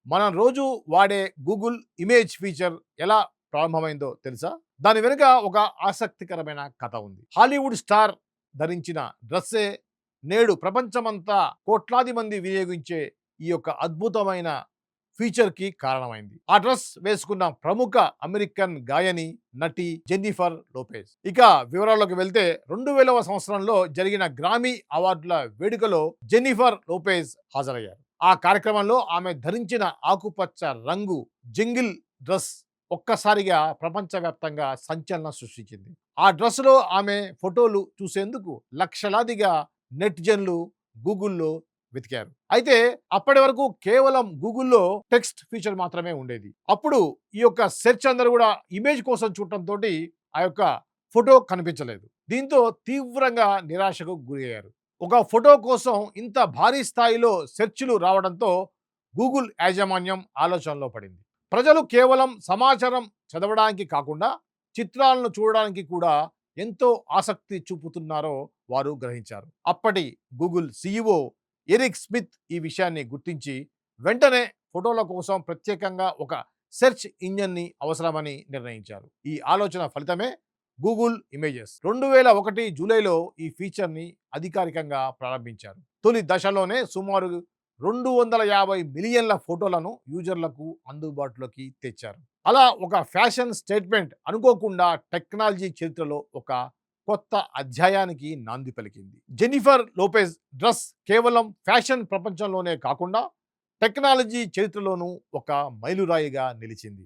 మనం రోజు వాడే గూగుల్ ఇమేజ్ ఫీచర్ ఎలా ప్రారంభమైందో తెలుసా? దాని వెనుక ఒక ఆసక్తికరమైన కథ ఉంది. హాలీవుడ్ స్టార్ ధరించిన డ్రెస్సే నేడు ప్రపంచమంతా కోట్లాది మంది వినియోగించే ఈ యొక్క అద్భుతమైన ఫీచర్‌కి కారణమైంది. ఆ డ్రెస్ వేసుకున్న ప్రముఖ అమెరికన్ గాయని, నటి జెన్నిఫర్ లోపెజ్. ఇక వివరాల్లోకి వెళ్తే 2000వ సంవత్సరంలో జరిగిన గ్రామీ అవార్డుల వేడుకలో జెన్నిఫర్ లోపెజ్ హాజరయ్యారు. ఆ కార్యక్రమంలో ఆమె ధరించిన ఆకుపచ్చ రంగు జంగిల్ డ్రెస్ ఒక్కసారిగా ప్రపంచవ్యాప్తంగా సంచలనం సృష్టించింది. ఆ డ్రెస్‌లో ఆమె ఫోటోలు చూసేందుకు లక్షలాదిగా నెటిజన్లు గూగుల్‌లో వెతికారు. అయితే అప్పటి వరకు కేవలం గూగుల్‌లో టెక్స్ట్ ఫీచర్ మాత్రమే ఉండేది. అప్పుడు ఈ యొక్క సెర్చ్ అందరూ కూడా ఇమేజ్ కోసం చూడటంతోటి ఆ యొక్క ఫోటో కనిపించలేదు. దీంతో తీవ్రంగా నిరాశకు గురయ్యారు. ఒక ఫోటో కోసం ఇంత భారీ స్థాయిలో సెర్చ్‌లు రావడంతో గూగుల్ యాజమాన్యం ఆలోచనలో పడింది. ప్రజలు కేవలం సమాచారం చదవడానికి కాకుండా చిత్రాలను చూడడానికి కూడా ఎంతో ఆసక్తి చూపుతున్నారో వారు గ్రహించారు. అప్పటి గూగుల్ సీఈఓ ఎరిక్ స్మిత్ ఈ విషయాన్ని గుర్తించి వెంటనే ఫోటోల కోసం ప్రత్యేకంగా ఒక సెర్చ్ ఇంజిన్ని అవసరమని నిర్ణయించారు. ఈ ఆలోచన ఫలితమే గూగుల్ ఇమేజెస్ 2001 జూలైలో ఈ ఫీచర్ని అధికారికంగా ప్రారంభించారు. తొలి దశలోనే సుమారు 250 మిలియన్ల ఫోటోలను యూజర్లకు అందుబాటులోకి తెచ్చారు. అలా ఒక ఫ్యాషన్ స్టేట్మెంట్ అనుకోకుండా టెక్నాలజీ చరిత్రలో ఒక కొత్త అధ్యాయానికి నాంది పలికింది. జెన్నిఫర్ లోపెజ్ డ్రెస్ కేవలం ఫ్యాషన్ ప్రపంచంలోనే కాకుండా టెక్నాలజీ చరిత్రలోనూ ఒక మైలురాయిగా నిలిచింది.